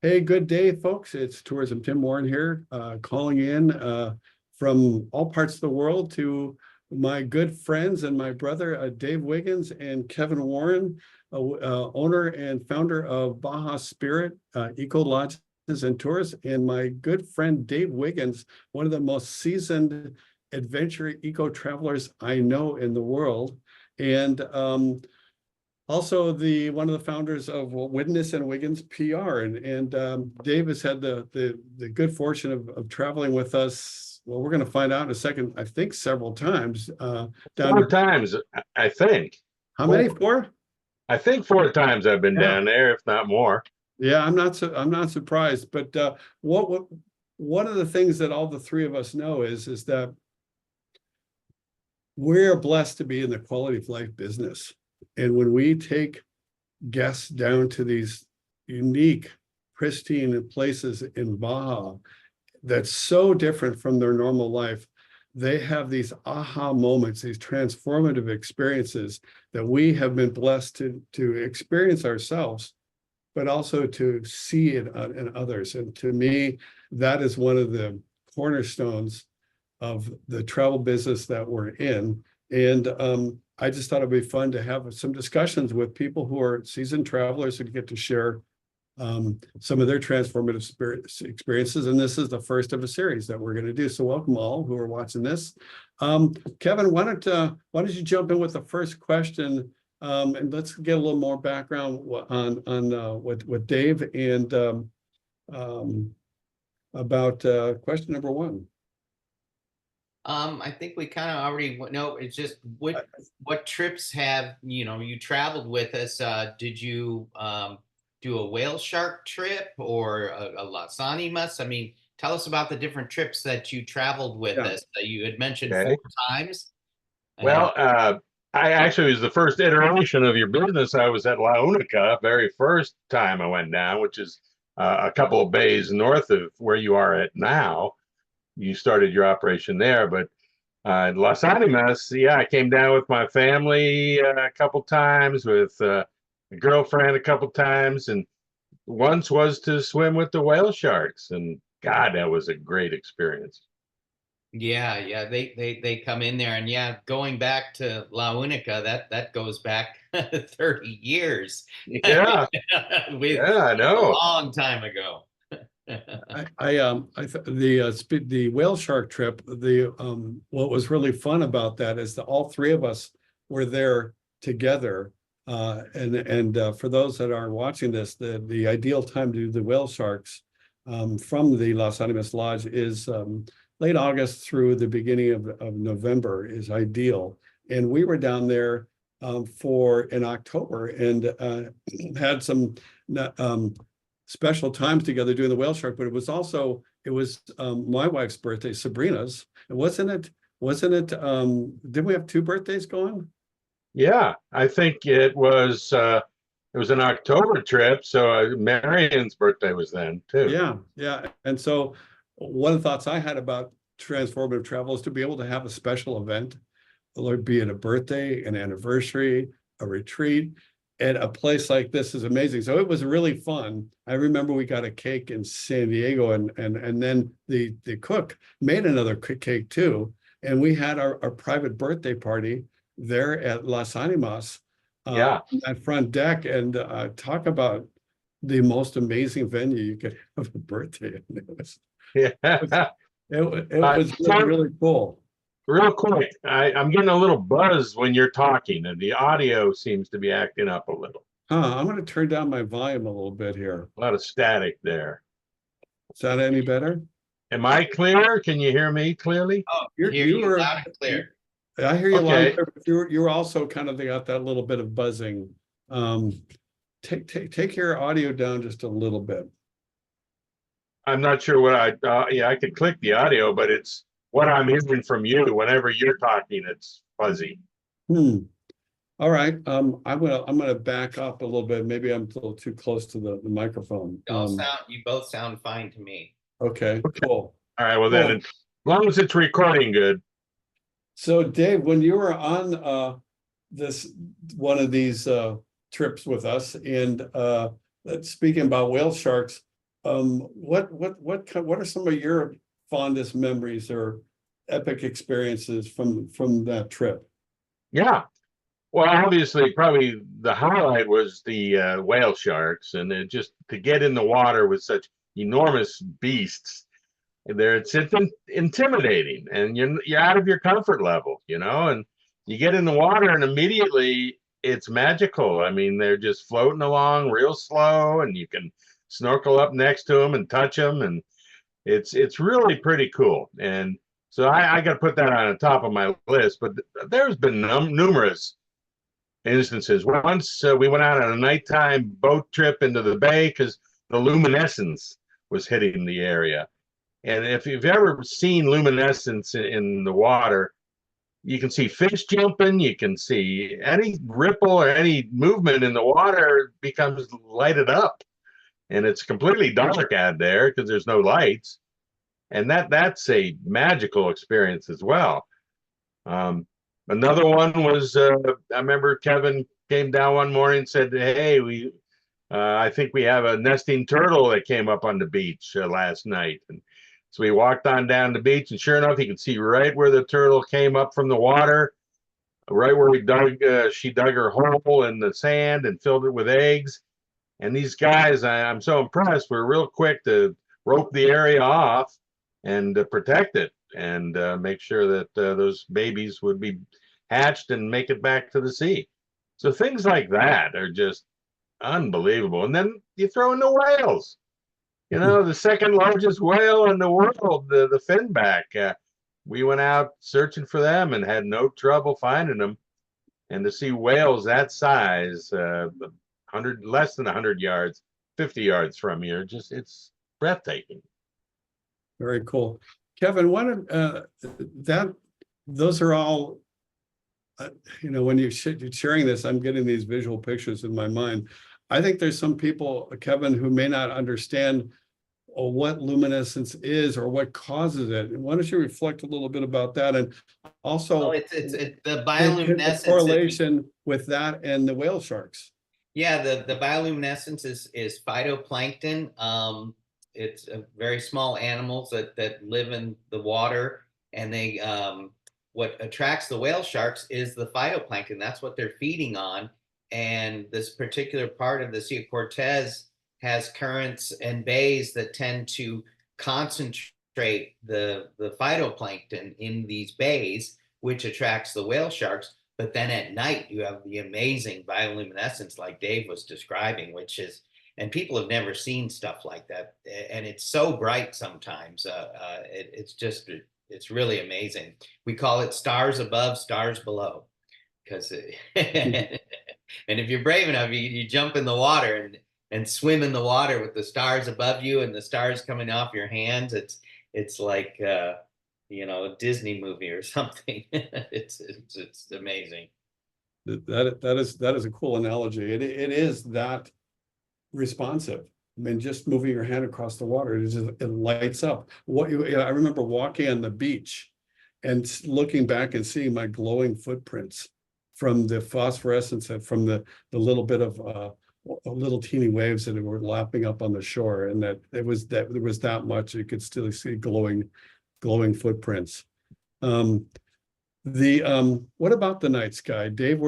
Hey, good day, folks. It's Tourism Tim Warren here, calling in from all parts of the world to my good friends and my brother, Dave Wiggins and Kevin Warren, owner and founder of Baja Spirit Ecolodges and Tours, and my good friend, Dave Wiggins, one of the most seasoned adventure eco-travelers I know in the world. And also one of the founders of Witness and Wiggins PR. And Dave has had the good fortune of traveling with us. Well, we're going to find out in a second, I think several times. Down Four to times, I think. how Four. many? Four? I think 4 times I've been Yeah. down there, if not more. Yeah, I'm not surprised. But what one of the things that all the three of us know is that we're blessed to be in the quality of life business. And when we take guests down to these unique, pristine places in Baja that's so different from their normal life, they have these aha moments, these transformative experiences that we have been blessed to experience ourselves, but also to see it in others. And to me, that is one of the cornerstones of the travel business that we're in. And I just thought it'd be fun to have some discussions with people who are seasoned travelers and get to share some of their transformative experiences. And this is the first of a series that we're going to do. So welcome all who are watching this. Kevin, why don't you jump in with the first question, and let's get a little more background on with Dave and about question number one. I think we kind of already know. It's just what trips have you traveled with us? Did you do a whale shark trip or a Las Animas? I mean, tell us about the different trips that you traveled with us. You had mentioned Okay. 4 times. Well, I actually was the first iteration of your business. I was at La Única, very first time I went down, which is a couple of bays north of where you are at now. You started your operation there, but Las Animas, yeah, I came down with my family a couple times, with a girlfriend a couple times, and once was to swim with the whale sharks, and God, that was a great experience. Yeah, they come in there, and yeah, going back to La Única, that goes back 30 years. Yeah, yeah, I A know. long time ago. The whale shark trip, what was really fun about that is that all three of us were there together. And for those that are watching this, the ideal time to do the whale sharks from the Las Animas Lodge is late August through the beginning of November is ideal. And we were down there in October and had some special times together doing the whale shark, but it was my wife's birthday, Sabrina's. And did we have two birthdays going? Yeah, I think it was an October trip, so Marion's birthday was then too. Yeah. And so one of the thoughts I had about transformative travel is to be able to have a special event, be it a birthday, an anniversary, a retreat, and a place like this is amazing. So it was really fun. I remember we got a cake in San Diego, and then the cook made another cake too. And we had our private birthday party there at Las Animas, Yeah, at front deck, and talk about the most amazing venue you could have a birthday in. yeah. It was really, really cool. Real quick, I'm getting a little buzz when you're talking, and the audio seems to be acting up a little. I'm going to turn down my volume a little bit here. A lot of static there. Is that any better? Am I clear? Can you hear me clearly? Oh, you were loud and clear. I hear you loud and Okay. clear, but you're also kind of got that little bit of buzzing. Take your audio down just a little bit. I'm not sure what I could click the audio, but it's what I'm hearing from you. Whenever you're talking, it's fuzzy. All right. I'm gonna back up a little bit. Maybe I'm a little too close to the microphone. You both sound fine to me. Okay, cool. All right, well then, as long as it's recording good. So Dave, when you were on one of these trips with us, and speaking about whale sharks, what are some of your fondest memories or epic experiences from that trip? Yeah. Well, obviously, probably the highlight was the whale sharks, and it just to get in the water with such enormous beasts. There, it's intimidating, and you're out of your comfort level, and you get in the water, and immediately it's magical. I mean, they're just floating along real slow, and you can snorkel up next to them and touch them, and it's really pretty cool. And so I got to put that on the top of my list. But there's been numerous instances. Once we went out on a nighttime boat trip into the bay because the luminescence was hitting the area. And if you've ever seen luminescence in the water, you can see fish jumping, you can see any ripple or any movement in the water becomes lighted up. And it's completely dark out there because there's no lights. And that's a magical experience as well. Another one was I remember Kevin came down one morning and said, "Hey, I think we have a nesting turtle that came up on the beach last night." And so we walked on down the beach, and sure enough, you could see right where the turtle came up from the water, right where she dug her hole in the sand and filled it with eggs. And these guys, I'm so impressed, were real quick to rope the area off and protect it and make sure that those babies would be hatched and make it back to the sea. So things like that are just unbelievable. And then you throw in the whales. The second largest whale in the world, the finback. We went out searching for them and had no trouble finding them. And to see whales that size, 100 less than 100 yards, 50 yards from you, it's breathtaking. Very cool. Kevin, those are all, when you're sharing this, I'm getting these visual pictures in my mind. I think there's some people, Kevin, who may not understand what luminescence is or what causes it. Why don't you reflect a little bit about that? And also, it's the the bioluminescence correlation with that and the whale sharks. Yeah, the bioluminescence is phytoplankton. It's very small animals that live in the water, and they what attracts the whale sharks is the phytoplankton. That's what they're feeding on. And this particular part of the Sea of Cortez has currents and bays that tend to concentrate the phytoplankton in these bays, which attracts the whale sharks. But then at night, you have the amazing bioluminescence like Dave was describing, and people have never seen stuff like that. And it's so bright sometimes. It's really amazing. We call it stars above, stars below. Because and if you're brave enough, you jump in the water and swim in the water with the stars above you and the stars coming off your hands. It's like a Disney movie or something. It's amazing. That is a cool analogy. It is that responsive. I mean, just moving your hand across the water, it lights up. I remember walking on the beach and looking back and seeing my glowing footprints from the phosphorescence, from the little bit of little teeny waves that were lapping up on the shore, and that there was that much you could still see glowing footprints. What about the night sky, Dave?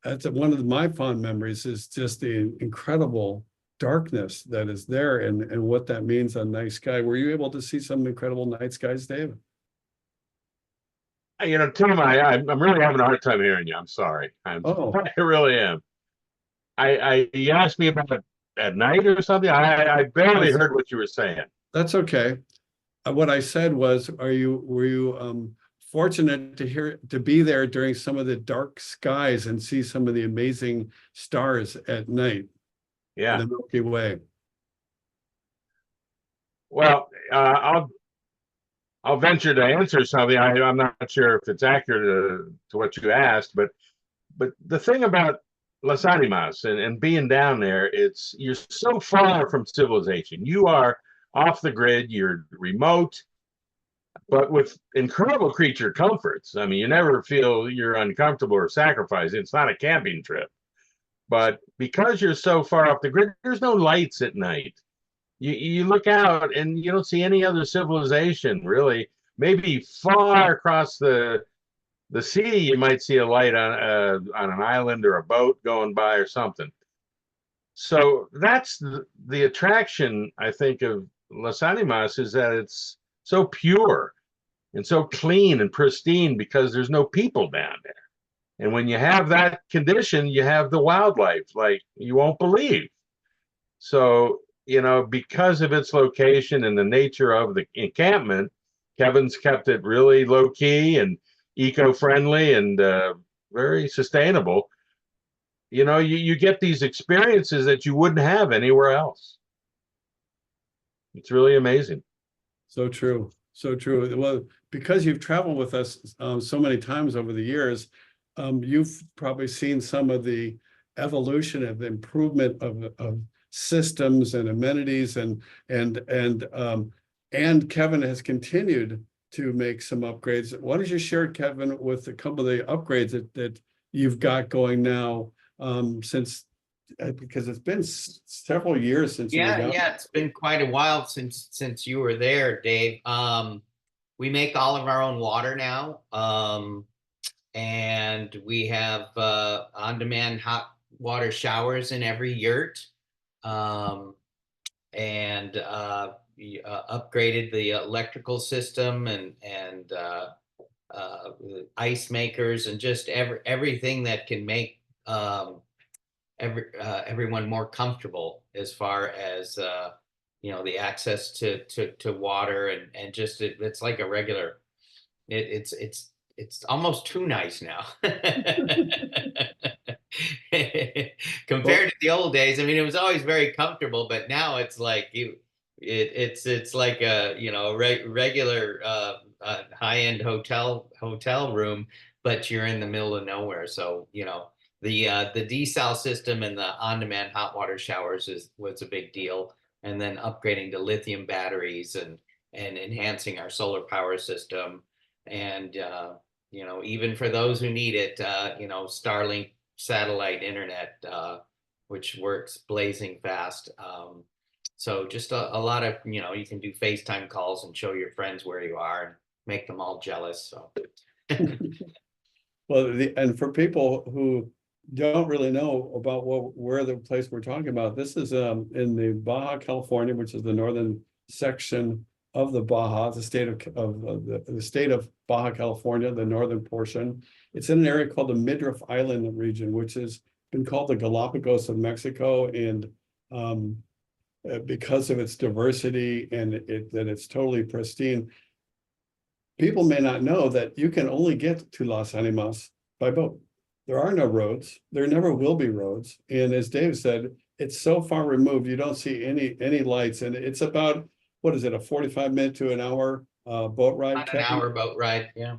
That's one of my fond memories is just the incredible darkness that is there and what that means on night sky. Were you able to see some incredible night skies, Dave? Tim, I'm really having a hard time hearing you. I'm sorry. I really am. You asked me about it at night or something. I barely heard what you were saying. That's okay. What I said was, were you fortunate to be there during some of the dark skies and see some of the amazing stars at night? Yeah. In the Milky Way. Well, I'll venture to answer something. I'm not sure if it's accurate to what you asked, but the thing about Las Animas and being down there, you're so far from civilization. You are off the grid, you're remote, but with incredible creature comforts. I mean, you never feel you're uncomfortable or sacrificed. It's not a camping trip. But because you're so far off the grid, there's no lights at night. You look out and you don't see any other civilization really. Maybe far across the sea, you might see a light on an island or a boat going by or something. So that's the attraction, I think, of Las Animas, is that it's so pure and so clean and pristine because there's no people down there. And when you have that condition, you have the wildlife like you won't believe. So, you know, because of its location and the nature of the encampment, Kevin's kept it really low key and eco-friendly and very sustainable. You know, you get these experiences that you wouldn't have anywhere else. It's really amazing. So true. So true. Well, because you've traveled with us so many times over the years, you've probably seen some of the evolution of the improvement of systems and amenities, and Kevin has continued to make some upgrades. Why don't you share, Kevin, with a couple of the upgrades that you've got going now, since because it's been several years since you were down. Yeah, it's been quite a while since you were there, Dave. We make all of our own water now. And we have on-demand hot water showers in every yurt. And we upgraded the electrical system and ice makers and just everything that can make everyone more comfortable as far as you know, the access to water, and just it's like a regular. It's almost too nice now. Compared to the old days. I mean, it was always very comfortable, but now it's like it's like a, you know, regular high-end hotel room, but you're in the middle of nowhere. So, you know, the desal system and the on-demand hot water showers was a big deal, and then upgrading to lithium batteries and enhancing our solar power system. And you know, even for those who need it, you know, Starlink satellite internet, which works blazing fast. So just a lot of, you know, you can do FaceTime calls and show your friends where you are and make them all jealous. So. Well, and for people who don't really know about where the place we're talking about, this is in the Baja, California, which is the northern section of the Baja, the state of the state of Baja California, the northern portion. It's in an area called the Midriff Island region, which has been called the Galapagos of Mexico, and because of its diversity and that it's totally pristine. People may not know that you can only get to Las Animas by boat. There are no roads. There never will be roads. And as Dave said, it's so far removed, you don't see any lights. And it's about, what is it, a 45-minute to an hour boat ride? About an hour boat ride, yeah.